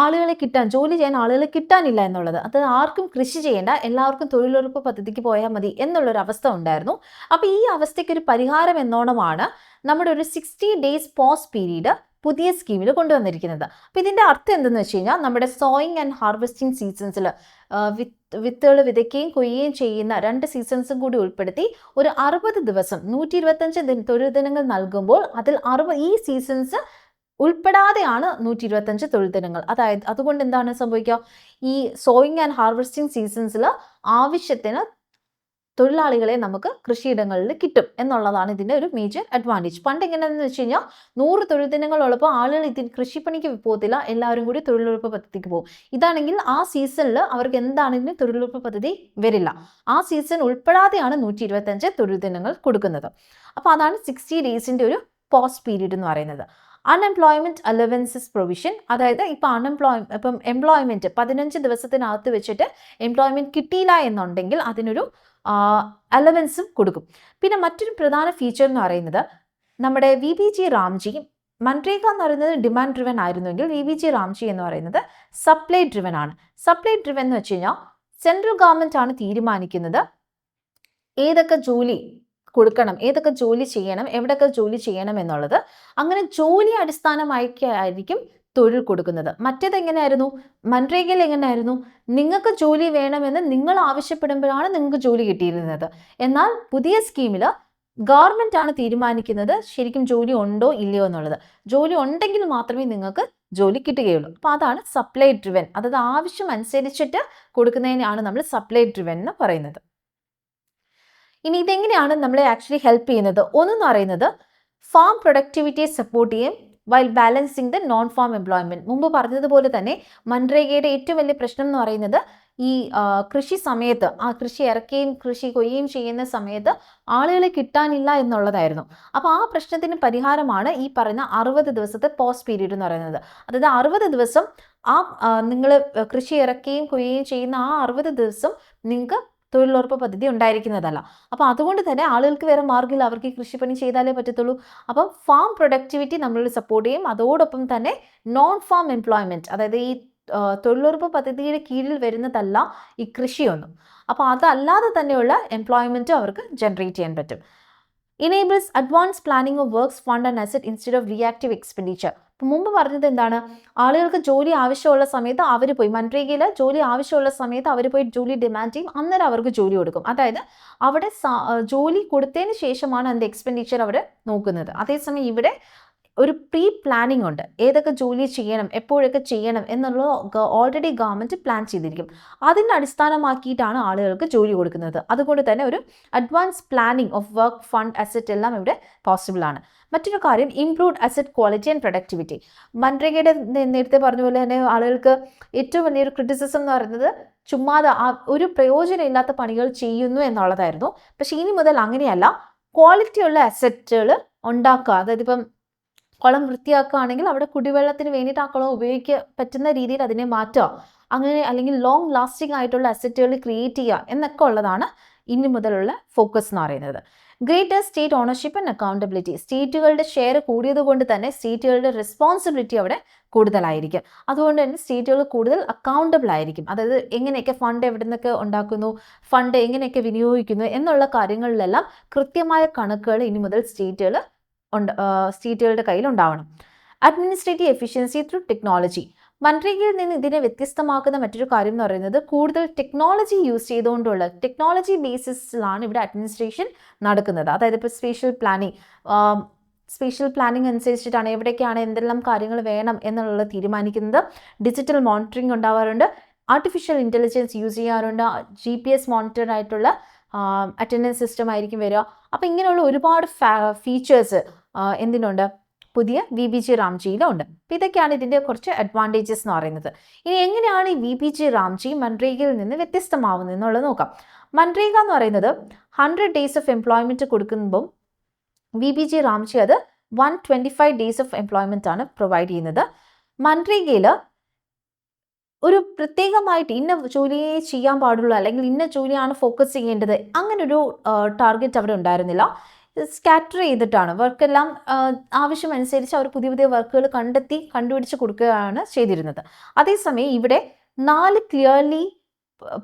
ആളുകളെ കിട്ടാൻ, ജോലി ചെയ്യാൻ ആളുകളെ കിട്ടാനില്ല എന്നുള്ളത്. അത് ആർക്കും കൃഷി ചെയ്യേണ്ട, എല്ലാവർക്കും തൊഴിലുറപ്പ് പദ്ധതിക്ക് പോയാൽ മതി എന്നുള്ളൊരു അവസ്ഥ ഉണ്ടായിരുന്നു. അപ്പോൾ ഈ അവസ്ഥയ്ക്ക് ഒരു പരിഹാരം എന്നോണമാണ് നമ്മുടെ ഒരു 60 days പോസ് പീരീഡ് പുതിയ സ്കീമിൽ കൊണ്ടുവന്നിരിക്കുന്നത്. അപ്പോൾ ഇതിൻ്റെ അർത്ഥം എന്തെന്ന് വെച്ച് കഴിഞ്ഞാൽ, നമ്മുടെ സോയിങ് ആൻഡ് ഹാർവെസ്റ്റിംഗ് സീസൺസിൽ വിത്തുകൾ വിതയ്ക്കുകയും കൊയ്യുകയും ചെയ്യുന്ന 2 സീസൺസും കൂടി ഉൾപ്പെടുത്തി ഒരു 60 ദിവസം 125 തൊഴിൽ ദിനങ്ങൾ നൽകുമ്പോൾ അതിൽ ഈ സീസൺസ് ഉൾപ്പെടാതെയാണ് 125 തൊഴിൽ ദിനങ്ങൾ. അതായത് അതുകൊണ്ട് എന്താണ് സംഭവിക്കുക, ഈ സോയിങ് ആൻഡ് ഹാർവെസ്റ്റിംഗ് സീസൺസിൽ ആവശ്യത്തിന് തൊഴിലാളികളെ നമുക്ക് കൃഷിയിടങ്ങളിൽ കിട്ടും എന്നുള്ളതാണ് ഇതിൻ്റെ ഒരു മേജർ അഡ്വാൻറ്റേജ്. പണ്ട് എങ്ങനെയാണെന്ന് വെച്ച് കഴിഞ്ഞാൽ 100 തൊഴിൽ ദിനങ്ങളുള്ളപ്പോൾ ആളുകൾ കൃഷിപ്പണിക്ക് പോകത്തില്ല, എല്ലാവരും കൂടി തൊഴിലുറപ്പ് പദ്ധതിക്ക് പോകും. ഇതാണെങ്കിൽ ആ സീസണിൽ അവർക്ക് എന്താണെങ്കിലും തൊഴിലുറപ്പ് പദ്ധതി വരില്ല. ആ സീസൺ ഉൾപ്പെടാതെയാണ് 125 തൊഴിൽ ദിനങ്ങൾ കൊടുക്കുന്നത്. അപ്പോൾ അതാണ് 60 days ഒരു പോസ് പീരീഡ് എന്ന് പറയുന്നത്. അൺഎംപ്ലോയ്മെൻറ്റ് അലവൻസസ് പ്രൊവിഷൻ, അതായത് ഇപ്പം എംപ്ലോയ്മെൻറ്റ് 15 ദിവസത്തിനകത്ത് വെച്ചിട്ട് എംപ്ലോയ്മെൻറ്റ് കിട്ടിയില്ല എന്നുണ്ടെങ്കിൽ അതിനൊരു അലവൻസും കൊടുക്കും. പിന്നെ മറ്റൊരു പ്രധാന ഫീച്ചർ എന്ന് പറയുന്നത്, നമ്മുടെ VBG റാംജി, മൻരേഗ എന്ന് പറയുന്നത് ഡിമാൻഡ് ഡ്രിവൻ ആയിരുന്നെങ്കിൽ VBG റാംജി എന്ന് പറയുന്നത് സപ്ലൈ ഡ്രിവൻ ആണ്. സപ്ലൈ ഡ്രിവൻ എന്ന് വെച്ച് കഴിഞ്ഞാൽ സെൻട്രൽ ഗവൺമെൻറ് ആണ് തീരുമാനിക്കുന്നത് ഏതൊക്കെ ജോലി കൊടുക്കണം, ഏതൊക്കെ ജോലി ചെയ്യണം, എവിടെയൊക്കെ ജോലി ചെയ്യണം എന്നുള്ളത്. അങ്ങനെ ജോലി അടിസ്ഥാനമായിരിക്കും തൊഴിൽ കൊടുക്കുന്നത്. മറ്റേത് എങ്ങനെയായിരുന്നു, മൻരേഗയിൽ എങ്ങനെയായിരുന്നു, നിങ്ങൾക്ക് ജോലി വേണമെന്ന് നിങ്ങൾ ആവശ്യപ്പെടുമ്പോഴാണ് നിങ്ങൾക്ക് ജോലി കിട്ടിയിരുന്നത്. എന്നാൽ പുതിയ സ്കീമിൽ ഗവൺമെൻറ് ആണ് തീരുമാനിക്കുന്നത് ശരിക്കും ജോലി ഉണ്ടോ ഇല്ലയോ എന്നുള്ളത്. ജോലി ഉണ്ടെങ്കിൽ മാത്രമേ നിങ്ങൾക്ക് ജോലി കിട്ടുകയുള്ളൂ. അപ്പോൾ അതാണ് സപ്ലൈ ഡ്രിവൻ, അതായത് ആവശ്യം അനുസരിച്ചിട്ട് കൊടുക്കുന്നതിനാണ് നമ്മൾ സപ്ലൈ ഡ്രിവൻ എന്ന് പറയുന്നത്. ഇനി ഇതെങ്ങനെയാണ് നമ്മളെ ആക്ച്വലി ഹെൽപ്പ് ചെയ്യുന്നത്? ഒന്നെന്ന് പറയുന്നത് ഫാം പ്രൊഡക്ടിവിറ്റിയെ സപ്പോർട്ട് ചെയ്യും while balancing the non farm employment. മുമ്പ് പറഞ്ഞതുപോലെ തന്നെ മൻരേഗയുടെ ഏറ്റവും വലിയ പ്രശ്നം എന്ന് പറയുന്നത് ഈ കൃഷി സമയത്ത്, ആ കൃഷി ഇറക്കുകയും കൃഷി കൊയ്യുകയും ചെയ്യുന്ന സമയത്ത് ആളുകളെ കിട്ടാനില്ല എന്നുള്ളതായിരുന്നു. അപ്പോൾ ആ പ്രശ്നത്തിന് പരിഹാരമാണ് ഈ പറയുന്ന 60 ദിവസത്തെ പോസ് പീരീഡ് എന്ന് പറയുന്നത്. അതായത് 60 ദിവസം നിങ്ങൾ കൃഷി ഇറക്കുകയും കൊയ്യുകയും ചെയ്യുന്ന ആ 60 ദിവസം നിങ്ങൾക്ക് തൊഴിലുറപ്പ് പദ്ധതി ഉണ്ടായിരിക്കുന്നതല്ല. അപ്പോൾ അതുകൊണ്ട് തന്നെ ആളുകൾക്ക് വേറെ മാർഗ്ഗമില്ല, അവർക്ക് ഈ കൃഷിപ്പണി ചെയ്താലേ പറ്റത്തുള്ളൂ. അപ്പം ഫാം പ്രൊഡക്ടിവിറ്റി നമ്മൾ സപ്പോർട്ട് ചെയ്യും. അതോടൊപ്പം തന്നെ നോൺ ഫാം എംപ്ലോയ്മെൻറ്റ്, അതായത് ഈ തൊഴിലുറപ്പ് പദ്ധതിയുടെ കീഴിൽ വരുന്നതല്ല ഈ കൃഷിയൊന്നും. അപ്പോൾ അതല്ലാതെ തന്നെയുള്ള എംപ്ലോയ്മെൻറ്റ് അവർക്ക് ജനറേറ്റ് ചെയ്യാൻ പറ്റും. enables advanced planning of works, fund and asset instead of reactive expenditure. മുമ്പ് പറഞ്ഞത് എന്താണ്, ആളുകൾക്ക് ജോലി ആവശ്യമുള്ള സമയത്ത് അവർ പോയി, മൻരേഗയിൽ ജോലി ആവശ്യമുള്ള സമയത്ത് അവർ പോയി ജോലി ഡിമാൻഡ് ചെയ്യും, അന്നേരം അവർക്ക് ജോലി കൊടുക്കും. അതായത് അവിടെ ജോലി കൊടുത്തതിന് ശേഷമാണ് അതിൻ്റെ എക്സ്പെൻഡിച്ചർ അവർ നോക്കുന്നത്. അതേസമയം ഇവിടെ ഒരു പ്രീ പ്ലാനിംഗ് ഉണ്ട്, ഏതൊക്കെ ജോലി ചെയ്യണം, എപ്പോഴൊക്കെ ചെയ്യണം എന്നുള്ളത് ഓൾറെഡി ഗവൺമെൻറ് പ്ലാൻ ചെയ്തിരിക്കും. അതിനെ അടിസ്ഥാനമാക്കിയിട്ടാണ് ആളുകൾക്ക് ജോലി കൊടുക്കുന്നത്. അതുകൊണ്ട് തന്നെ ഒരു advance planning of work, fund, asset എല്ലാം ഇവിടെ പോസിബിൾ ആണ്. മറ്റൊരു കാര്യം, improved asset quality and productivity. മൻരേഗയുടെ നേരത്തെ പറഞ്ഞ പോലെ തന്നെ ആളുകൾക്ക് ഏറ്റവും വലിയൊരു ക്രിറ്റിസിസം എന്ന് പറയുന്നത് ചുമ്മാതെ ഒരു പ്രയോജനമില്ലാത്ത പണികൾ ചെയ്യുന്നു എന്നുള്ളതായിരുന്നു. പക്ഷേ ഇനി മുതൽ അങ്ങനെയല്ല, ക്വാളിറ്റിയുള്ള അസറ്റുകൾ ഉണ്ടാക്കുക. അതായത് ഇപ്പം കുളം വൃത്തിയാക്കുകയാണെങ്കിൽ അവിടെ കുടിവെള്ളത്തിന് വേണ്ടിയിട്ട് ആ കുളം ഉപയോഗിക്കാൻ പറ്റുന്ന രീതിയിൽ അതിനെ മാറ്റുക, അങ്ങനെ അല്ലെങ്കിൽ ലോങ് ലാസ്റ്റിംഗ് ആയിട്ടുള്ള അസറ്റുകൾ ക്രിയേറ്റ് ചെയ്യുക എന്നൊക്കെ ഉള്ളതാണ് ഇനി മുതലുള്ള ഫോക്കസ് എന്ന് പറയുന്നത്. Greater state ownership and accountability. സ്റ്റേറ്റുകളുടെ ഷെയർ കൂടിയത് കൊണ്ട് തന്നെ സ്റ്റേറ്റുകളുടെ റെസ്പോൺസിബിലിറ്റി അവിടെ കൂടുതലായിരിക്കും. അതുകൊണ്ട് തന്നെ സ്റ്റേറ്റുകൾ കൂടുതൽ അക്കൗണ്ടബിൾ ആയിരിക്കും. അതായത് എങ്ങനെയൊക്കെ ഫണ്ട് എവിടെ നിന്നൊക്കെ ഉണ്ടാക്കുന്നു, ഫണ്ട് എങ്ങനെയൊക്കെ വിനിയോഗിക്കുന്നു എന്നുള്ള കാര്യങ്ങളിലെല്ലാം കൃത്യമായ കണക്കുകൾ ഇനി മുതൽ സ്റ്റേറ്റുകളുടെ കയ്യിൽ ഉണ്ടാവണം. Administrative efficiency through technology. മൻരേഗയിൽ നിന്ന് ഇതിനെ വ്യത്യസ്തമാക്കുന്ന മറ്റൊരു കാര്യം എന്ന് പറയുന്നത് കൂടുതൽ ടെക്നോളജി യൂസ് ചെയ്തുകൊണ്ടുള്ള ടെക്നോളജി ബേസിസിലാണ് ഇവിടെ അഡ്മിനിസ്ട്രേഷൻ നടക്കുന്നത്. അതായത് ഇപ്പോൾ സ്പേഷ്യൽ പ്ലാനിംഗ് അനുസരിച്ചിട്ടാണ് എവിടേക്കാണ് എന്തെല്ലാം കാര്യങ്ങൾ വേണം എന്നുള്ളത് തീരുമാനിക്കുന്നത്. ഡിജിറ്റൽ മോണിറ്ററിംഗ് ഉണ്ടാവാറുണ്ട്, ആർട്ടിഫിഷ്യൽ ഇൻ്റലിജൻസ് യൂസ് ചെയ്യാറുണ്ട്, GPS മോണിറ്റർ ആയിട്ടുള്ള അറ്റൻഡൻസ് സിസ്റ്റം ആയിരിക്കും വരിക. അപ്പോൾ ഇങ്ങനെയുള്ള ഒരുപാട് ഫീച്ചേഴ്സ് എന്തിനുണ്ട്, പുതിയ VBG റാംജിയിലുണ്ട്. അപ്പോൾ ഇതൊക്കെയാണ് ഇതിൻ്റെ കുറച്ച് അഡ്വാൻറ്റേജസ് എന്ന് പറയുന്നത്. ഇനി എങ്ങനെയാണ് ഈ VBG റാംജി മൻരേഗയിൽ നിന്ന് വ്യത്യസ്തമാവുന്നത് എന്നുള്ളത് നോക്കാം. മൻരേഗ എന്ന് പറയുന്നത് 100 days ഓഫ് എംപ്ലോയ്മെൻറ്റ് കൊടുക്കുമ്പം VBG റാംജി അത് 125 days ഓഫ് എംപ്ലോയ്മെൻ്റ് ആണ് പ്രൊവൈഡ് ചെയ്യുന്നത്. മൻരേഗയിൽ ഒരു പ്രത്യേകമായിട്ട് ഇന്ന ജോലിയെ ചെയ്യാൻ പാടുള്ളൂ അല്ലെങ്കിൽ ഇന്ന ജോലിയാണ് ഫോക്കസ് ചെയ്യേണ്ടത് അങ്ങനൊരു ടാർഗറ്റ് അവിടെ ഉണ്ടായിരുന്നില്ല. സ്കാറ്റർ ചെയ്തിട്ടാണ് വർക്കെല്ലാം ആവശ്യമനുസരിച്ച് അവർ പുതിയ പുതിയ വർക്കുകൾ കണ്ടുപിടിച്ച് കൊടുക്കുകയാണ് ചെയ്തിരുന്നത്. അതേസമയം ഇവിടെ 4 ക്ലിയർലി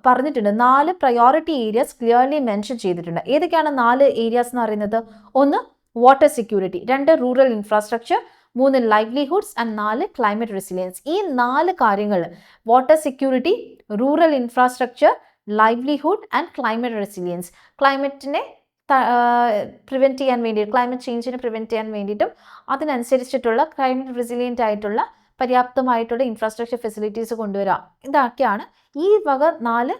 പറഞ്ഞിട്ടുണ്ട്, 4 പ്രയോറിറ്റി ഏരിയാസ് ക്ലിയർലി മെൻഷൻ ചെയ്തിട്ടുണ്ട്. ഏതൊക്കെയാണ് 4 ഏരിയാസ് എന്ന് പറയുന്നത്? 1 water security, 2 rural infrastructure, 3 livelihoods and 4 climate resilience. ഈ 4 കാര്യങ്ങൾ water security, rural infrastructure, livelihood and climate resilience, ക്ലൈമറ്റിനെ പ്രിവെൻറ്റ് ചെയ്യാൻ വേണ്ടി, ക്ലൈമറ്റ് ചേഞ്ചിനെ പ്രിവെൻറ്റ് ചെയ്യാൻ വേണ്ടിയിട്ടും അതിനനുസരിച്ചിട്ടുള്ള ക്ലൈമറ്റ് റെസിലിയൻ്റ് ആയിട്ടുള്ള പര്യാപ്തമായിട്ടുള്ള ഇൻഫ്രാസ്ട്രക്ചർ ഫെസിലിറ്റീസ് കൊണ്ടുവരിക. ഇതൊക്കെയാണ് ഈ വക 4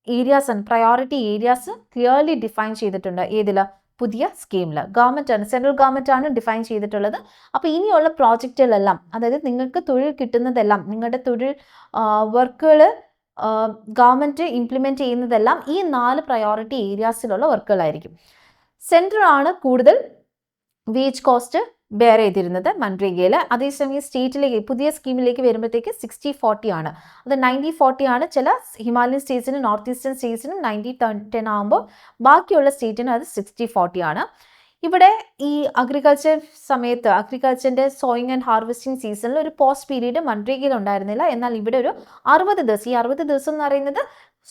ഏരിയാസ് ആണ്, പ്രയോറിറ്റി ഏരിയാസ് ക്ലിയർലി ഡിഫൈൻ ചെയ്തിട്ടുണ്ട്. ഏതിൽ? പുതിയ സ്കീമിൽ. ഗവൺമെൻറ്റാണ്, സെൻട്രൽ ഗവൺമെൻറ്റാണ് ഡിഫൈൻ ചെയ്തിട്ടുള്ളത്. അപ്പോൾ ഇനിയുള്ള പ്രോജക്റ്റുകളെല്ലാം, അതായത് നിങ്ങൾക്ക് തൊഴിൽ കിട്ടുന്നതെല്ലാം, നിങ്ങളുടെ തൊഴിൽ വർക്കുകൾ ഗവൺമെൻറ് ഇംപ്ലിമെൻറ്റ് ചെയ്യുന്നതെല്ലാം ഈ 4 പ്രയോറിറ്റി ഏരിയാസിലുള്ള വർക്കുകളായിരിക്കും. സെൻട്രൽ ആണ് കൂടുതൽ വേജ് കോസ്റ്റ് ബെയർ ചെയ്തിരുന്നത് മൻരേഗയിൽ. അതേസമയം സ്റ്റേറ്റിലേക്ക്, പുതിയ സ്കീമിലേക്ക് വരുമ്പോഴത്തേക്ക് 60-40 ആണ്. അത് 90-40 ആണ്. ചില ഹിമാലയൻ സ്റ്റേറ്റ്സിനും നോർത്ത് ഈസ്റ്റേൺ സ്റ്റേറ്റ്സിനും 90-10 ആകുമ്പോൾ ബാക്കിയുള്ള സ്റ്റേറ്റിനും അത് 60-40 ആണ്. ഇവിടെ ഈ അഗ്രികൾച്ചർ സമയത്ത്, അഗ്രികൾച്ചറിൻ്റെ സോയിങ് ആൻഡ് ഹാർവെസ്റ്റിംഗ് സീസണിൽ ഒരു പോസ്റ്റ് പീരീഡ് മൻരേഗയിൽ ഉണ്ടായിരുന്നില്ല. എന്നാൽ ഇവിടെ ഒരു 60 ദിവസം, ഈ 60 ദിവസം എന്ന് പറയുന്നത്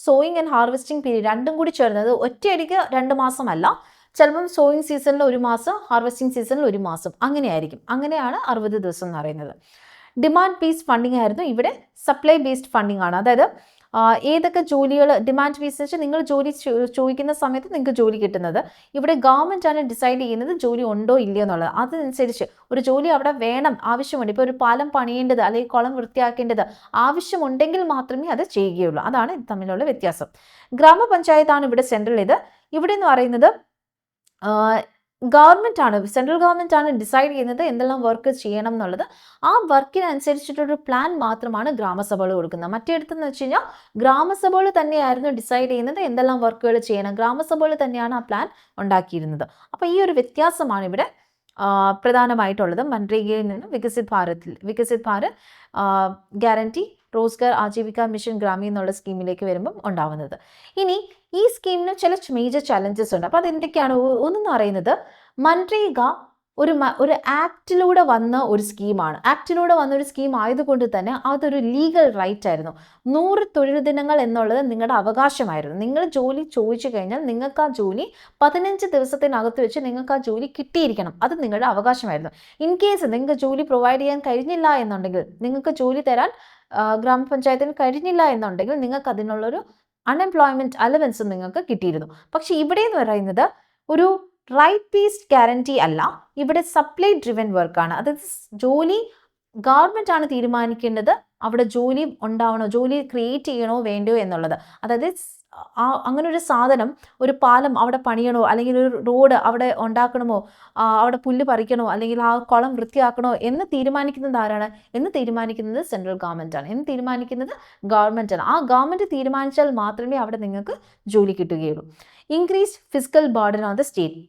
സോയിങ് ആൻഡ് ഹാർവെസ്റ്റിംഗ് പീരീഡ് രണ്ടും കൂടി ചേർന്നത്, ഒറ്റയടിക്ക് 2 മാസമല്ല. ചിലപ്പം സോയിങ് സീസണിൽ 1 മാസം, ഹാർവെസ്റ്റിംഗ് സീസണിൽ 1 മാസം, അങ്ങനെയായിരിക്കും. അങ്ങനെയാണ് 60 ദിവസം എന്ന് പറയുന്നത്. ഡിമാൻഡ് ബേസ്ഡ് ഫണ്ടിങ് ആയിരുന്നു. ഇവിടെ സപ്ലൈ ബേസ്ഡ് ഫണ്ടിങ് ആണ്. അതായത് ഏതൊക്കെ ജോലികൾ ഡിമാൻഡ് ബേസ്ഡ് വെച്ചാൽ നിങ്ങൾ ജോലി ചോദിക്കുന്ന സമയത്ത് നിങ്ങൾക്ക് ജോലി കിട്ടുന്നത്. ഇവിടെ ഗവൺമെൻറ് ആണ് ഡിസൈഡ് ചെയ്യുന്നത് ജോലി ഉണ്ടോ ഇല്ലയോ എന്നുള്ളത്. അതനുസരിച്ച് ഒരു ജോലി അവിടെ വേണം, ആവശ്യമുണ്ട്. ഇപ്പോൾ ഒരു പാലം പണിയേണ്ടത് അല്ലെങ്കിൽ കുളം വൃത്തിയാക്കേണ്ടത് ആവശ്യമുണ്ടെങ്കിൽ മാത്രമേ അത് ചെയ്യുകയുള്ളൂ. അതാണ് ഇത് തമ്മിലുള്ള വ്യത്യാസം. ഗ്രാമപഞ്ചായത്താണ് ഇവിടെ സെൻട്രൽ. ഇവിടെ എന്ന് പറയുന്നത് ഗവൺമെൻറ് ആണ്, സെൻട്രൽ ഗവൺമെൻറ് ആണ് ഡിസൈഡ് ചെയ്യുന്നത് എന്തെല്ലാം വർക്ക് ചെയ്യണം എന്നുള്ളത്. ആ വർക്കിനനുസരിച്ചിട്ടൊരു പ്ലാൻ മാത്രമാണ് ഗ്രാമസഭകൾ കൊടുക്കുന്നത്. മറ്റേടത്തെന്ന് വെച്ച് കഴിഞ്ഞാൽ ഗ്രാമസഭകൾ തന്നെയായിരുന്നു ഡിസൈഡ് ചെയ്യുന്നത് എന്തെല്ലാം വർക്കുകൾ ചെയ്യണം. ഗ്രാമസഭകൾ തന്നെയാണ് ആ പ്ലാൻ ഉണ്ടാക്കിയിരുന്നത്. അപ്പോൾ ഈ ഒരു വ്യത്യാസമാണ് ഇവിടെ പ്രധാനമായിട്ടുള്ളത്. മൻരേഗയിൽ നിന്ന് വികസിത് ഭാരത് ഗ്യാരണ്ടി റോസ്ഗാർ ആജീവിക മിഷൻ ഗ്രാമീൺ എന്നുള്ള സ്കീമിലേക്ക് വരുമ്പം ഉണ്ടാവുന്നത്. ഇനി ഈ സ്കീമിന് ചില മേജർ ചലഞ്ചസ് ഉണ്ട്. അപ്പോൾ അതെന്തൊക്കെയാണ്? ഒന്നെന്ന് പറയുന്നത്, മൻരേഗ ഒരു ആക്ടിലൂടെ വന്ന ഒരു സ്കീമാണ്. ആക്ടിലൂടെ വന്ന ഒരു സ്കീം ആയതുകൊണ്ട് തന്നെ അതൊരു ലീഗൽ റൈറ്റ് ആയിരുന്നു. 100 തൊഴിൽ ദിനങ്ങൾ എന്നുള്ളത് നിങ്ങളുടെ അവകാശമായിരുന്നു. നിങ്ങൾ ജോലി ചോദിച്ചു കഴിഞ്ഞാൽ നിങ്ങൾക്ക് ആ ജോലി 15 ദിവസത്തിനകത്ത് വെച്ച് നിങ്ങൾക്ക് ആ ജോലി കിട്ടിയിരിക്കണം. അത് നിങ്ങളുടെ അവകാശമായിരുന്നു. ഇൻ കേസ് നിങ്ങൾക്ക് ജോലി പ്രൊവൈഡ് ചെയ്യാൻ കഴിഞ്ഞില്ല എന്നുണ്ടെങ്കിൽ, നിങ്ങൾക്ക് ജോലി തരാൻ ഗ്രാമപഞ്ചായത്തിന് കഴിഞ്ഞില്ല എന്നുണ്ടെങ്കിൽ നിങ്ങൾക്ക് അതിനുള്ളൊരു അൺഎംപ്ലോയ്മെൻറ്റ് അലവൻസും നിങ്ങൾക്ക് കിട്ടിയിരുന്നു. പക്ഷേ ഇവിടെ എന്ന് പറയുന്നത് ഒരു റൈറ്റ് ബേസ്ഡ് ഗ്യാരണ്ടി അല്ല, ഇവിടെ സപ്ലൈ ഡ്രിവൻ വർക്കാണ്. അതായത് ജോലി ഗവൺമെൻറ് ആണ് തീരുമാനിക്കേണ്ടത് അവിടെ ജോലി ഉണ്ടാവണോ, ജോലി ക്രിയേറ്റ് ചെയ്യണോ വേണ്ടയോ എന്നുള്ളത്. അതായത് അങ്ങനെ ഒരു സാധനം, ഒരു പാലം അവിടെ പണിയണോ, അല്ലെങ്കിൽ ഒരു റോഡ് അവിടെ ഉണ്ടാക്കണമോ, അവിടെ പുല്ല് പറിക്കണോ, അല്ലെങ്കിൽ ആ കുളം വൃത്തിയാക്കണോ എന്ന് തീരുമാനിക്കുന്നത് ആരാണ്? എന്ന് തീരുമാനിക്കുന്നത് സെൻട്രൽ ഗവൺമെൻറ് ആണ്. എന്ന് തീരുമാനിക്കുന്നത് ഗവൺമെൻറ് ആണ്. ആ ഗവൺമെൻറ് തീരുമാനിച്ചാൽ മാത്രമേ അവിടെ നിങ്ങൾക്ക് ജോലി കിട്ടുകയുള്ളൂ. Increase physical burden on the state.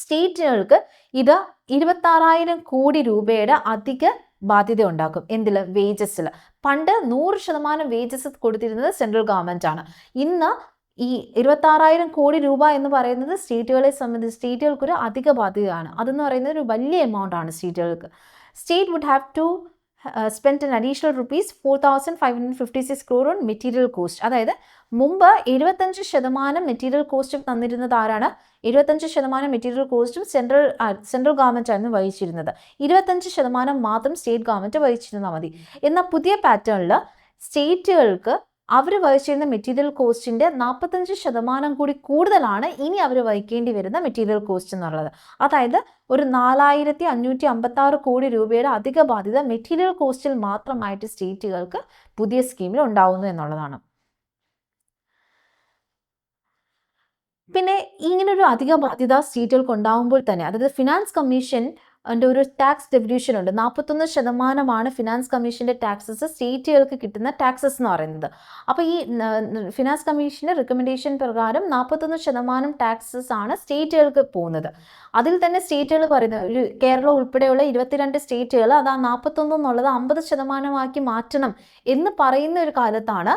സ്റ്റേറ്റുകൾക്ക് ഇത് 26,000 കോടി രൂപയുടെ അധിക ബാധ്യത ഉണ്ടാക്കും. എന്തിൽ? വേജസിൽ. പണ്ട് 100% വേജസ് കൊടുത്തിരുന്നത് സെൻട്രൽ ഗവൺമെൻറ് ആണ്. ഇന്ന് ഈ 26,000 കോടി രൂപ എന്ന് പറയുന്നത് സ്റ്റേറ്റുകളെ സംബന്ധിച്ച് സ്റ്റേറ്റുകൾക്കൊരു അധിക ബാധ്യതയാണ്. അതെന്ന് പറയുന്നത് ഒരു വലിയ എമൗണ്ട് ആണ് സ്റ്റേറ്റുകൾക്ക്. State would have to spend an additional ₹4,556 crore on material cost. അതായത് മുമ്പ് 75% മെറ്റീരിയൽ കോസ്റ്റ് തന്നിരുന്നത് ആരാണ്? 75% മെറ്റീരിയൽ കോസ്റ്റും സെൻട്രൽ ഗവൺമെൻറ് ആയിരുന്നു വഹിച്ചിരുന്നത്. 25% മാത്രം സ്റ്റേറ്റ് ഗവൺമെൻറ് വഹിച്ചിരുന്നാൽ മതി. എന്നാൽ പുതിയ പാറ്റേണിൽ സ്റ്റേറ്റുകൾക്ക് അവർ വഹിച്ചിരുന്ന മെറ്റീരിയൽ കോസ്റ്റിൻ്റെ 45% കൂടി കൂടുതലാണ് ഇനി അവർ വഹിക്കേണ്ടി വരുന്ന മെറ്റീരിയൽ കോസ്റ്റ് എന്നുള്ളത്. അതായത് ഒരു 4,556 കോടി രൂപയുടെ അധിക ബാധ്യത മെറ്റീരിയൽ കോസ്റ്റിൽ മാത്രമായിട്ട് സ്റ്റേറ്റുകൾക്ക് പുതിയ സ്കീമിൽ ഉണ്ടാവുന്നു എന്നുള്ളതാണ്. പിന്നെ ഇങ്ങനൊരു അധിക ബാധ്യത സ്റ്റേറ്റുകൾക്ക് ഉണ്ടാകുമ്പോൾ തന്നെ, അതായത് ഫിനാൻസ് കമ്മീഷൻ ഒരു ടാക്സ് ഡെവല്യൂഷൻ ഉണ്ട്. 41% ഫിനാൻസ് കമ്മീഷൻ്റെ ടാക്സസ് സ്റ്റേറ്റുകൾക്ക് കിട്ടുന്ന ടാക്സസ് എന്ന് പറയുന്നത്. അപ്പോൾ ഈ ഫിനാൻസ് കമ്മീഷൻ്റെ റെക്കമെൻഡേഷൻ പ്രകാരം 41% ടാക്സസ് ആണ് സ്റ്റേറ്റുകൾക്ക് പോകുന്നത്. അതിൽ തന്നെ സ്റ്റേറ്റുകൾ പറയുന്നത്, ഒരു കേരളം ഉൾപ്പെടെയുള്ള 22 സ്റ്റേറ്റുകൾ അത് ആ 41 എന്നുള്ളത് 50% മാറ്റണം എന്ന് പറയുന്ന ഒരു കാലത്താണ്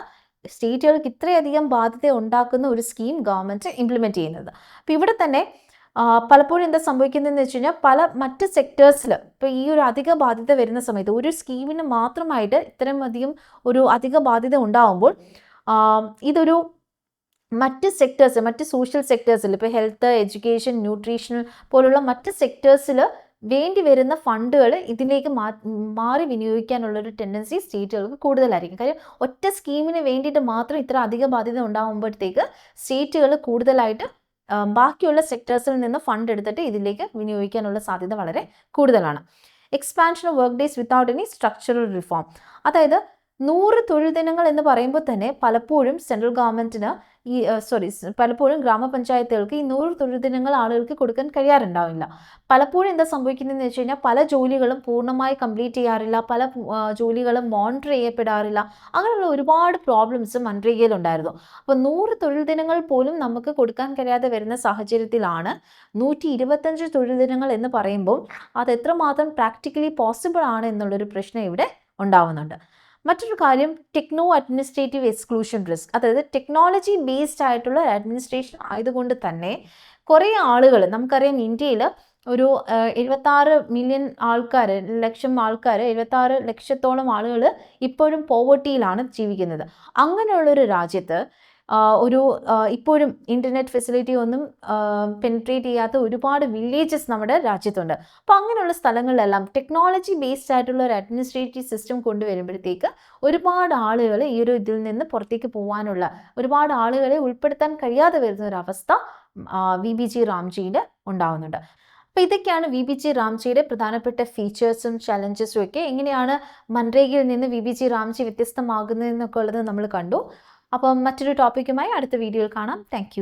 സ്റ്റേറ്റുകൾക്ക് ഇത്രയധികം ബാധ്യത ഉണ്ടാക്കുന്ന ഒരു സ്കീം ഗവൺമെൻറ് ഇംപ്ലിമെൻറ്റ് ചെയ്യുന്നത്. അപ്പോൾ ഇവിടെ തന്നെ പലപ്പോഴും എന്താ സംഭവിക്കുന്നതെന്ന് വെച്ച് കഴിഞ്ഞാൽ പല മറ്റ് സെക്ടേഴ്സിൽ ഇപ്പോൾ ഈ ഒരു അധിക ബാധ്യത വരുന്ന സമയത്ത് ഒരു സ്കീമിന് മാത്രമായിട്ട് ഇത്രയും അധികം ഒരു അധിക ബാധ്യത ഉണ്ടാകുമ്പോൾ ഇതൊരു മറ്റ് സെക്ടേഴ്സ്, മറ്റ് സോഷ്യൽ സെക്ടേഴ്സിൽ ഇപ്പോൾ ഹെൽത്ത്, എഡ്യൂക്കേഷൻ, ന്യൂട്രീഷൻ പോലുള്ള മറ്റ് സെക്ടേഴ്സിൽ വേണ്ടി വരുന്ന ഫണ്ടുകൾ ഇതിലേക്ക് മാറി വിനിയോഗിക്കാനുള്ളൊരു ടെൻഡൻസി സ്റ്റേറ്റുകൾക്ക് കൂടുതലായിരിക്കും. കാര്യം ഒറ്റ സ്കീമിന് വേണ്ടിയിട്ട് മാത്രം ഇത്ര അധിക ബാധ്യത ഉണ്ടാകുമ്പോഴത്തേക്ക് സ്റ്റേറ്റുകൾ കൂടുതലായിട്ട് ബാക്കിയുള്ള സെക്ടേഴ്സിൽ നിന്ന് ഫണ്ട് എടുത്തിട്ട് ഇതിലേക്ക് വിനിയോഗിക്കാനുള്ള സാധ്യത വളരെ കൂടുതലാണ്. Expansion of work days without any structural reform. അതായത് 100 തൊഴിൽ ദിനങ്ങൾ എന്ന് പറയുമ്പോൾ തന്നെ പലപ്പോഴും സെൻട്രൽ ഗവൺമെൻറ്റിന് പലപ്പോഴും ഗ്രാമപഞ്ചായത്തുകൾക്ക് ഈ 100 തൊഴിൽ ദിനങ്ങൾ ആളുകൾക്ക് കൊടുക്കാൻ കഴിയാറുണ്ടാവില്ല. പലപ്പോഴും എന്താ സംഭവിക്കുന്നതെന്ന് വെച്ച് കഴിഞ്ഞാൽ പല ജോലികളും പൂർണ്ണമായി കംപ്ലീറ്റ് ചെയ്യാറില്ല, പല ജോലികളും മോണിറ്റർ ചെയ്യപ്പെടാറില്ല. അങ്ങനെയുള്ള ഒരുപാട് പ്രോബ്ലംസ് മൻരേഗയിലുണ്ടായിരുന്നു. അപ്പോൾ 100 തൊഴിൽ ദിനങ്ങൾ പോലും നമുക്ക് കൊടുക്കാൻ കഴിയാതെ വരുന്ന സാഹചര്യത്തിലാണ് 125 തൊഴിൽ ദിനങ്ങൾ എന്ന് പറയുമ്പോൾ അത് എത്രമാത്രം പ്രാക്ടിക്കലി പോസിബിൾ ആണ് എന്നുള്ളൊരു പ്രശ്നം ഇവിടെ ഉണ്ടാവുന്നുണ്ട്. മറ്റൊരു കാര്യം ടെക്നോ അഡ്മിനിസ്ട്രേറ്റീവ് എക്സ്ക്ലൂഷൻ റിസ്ക്. അതായത് ടെക്നോളജി ബേസ്ഡ് ആയിട്ടുള്ള അഡ്മിനിസ്ട്രേഷൻ ആയതുകൊണ്ട് തന്നെ കുറേ ആളുകൾ, നമുക്കറിയാം ഇന്ത്യയിൽ ഒരു 76 മില്യൺ ആൾക്കാർ, 76 ലക്ഷത്തോളം ആളുകൾ ഇപ്പോഴും പോവർട്ടിയിലാണ് ജീവിക്കുന്നത്. അങ്ങനെയുള്ളൊരു രാജ്യത്ത് ഇപ്പോഴും ഇൻ്റർനെറ്റ് ഫെസിലിറ്റി ഒന്നും പെനിട്രേറ്റ് ചെയ്യാത്ത ഒരുപാട് വില്ലേജസ് നമ്മുടെ രാജ്യത്തുണ്ട്. അപ്പോൾ അങ്ങനെയുള്ള സ്ഥലങ്ങളിലെല്ലാം ടെക്നോളജി ബേസ്ഡ് ആയിട്ടുള്ള ഒരു അഡ്മിനിസ്ട്രേറ്റീവ് സിസ്റ്റം കൊണ്ടുവരുമ്പോഴത്തേക്ക് ഒരുപാട് ആളുകൾ ഈ ഒരു ഇതിൽ നിന്ന് പുറത്തേക്ക് പോകാനുള്ള, ഒരുപാട് ആളുകളെ ഉൾപ്പെടുത്താൻ കഴിയാതെ വരുന്ന ഒരു അവസ്ഥ VBG റാംജിയിൽ ഉണ്ടാവുന്നുണ്ട്. അപ്പോൾ ഇതൊക്കെയാണ് VBG റാംജിയുടെ പ്രധാനപ്പെട്ട ഫീച്ചേഴ്സും ചലഞ്ചസും ഒക്കെ. എങ്ങനെയാണ് മൻരേഗയിൽ നിന്ന് VBG റാംജി വ്യത്യസ്തമാകുന്നതെന്നൊക്കെ ഉള്ളത് നമ്മൾ കണ്ടു. അപ്പം മറ്റൊരു ടോപ്പിക്കുമായി അടുത്ത വീഡിയോയിൽ കാണാം. താങ്ക്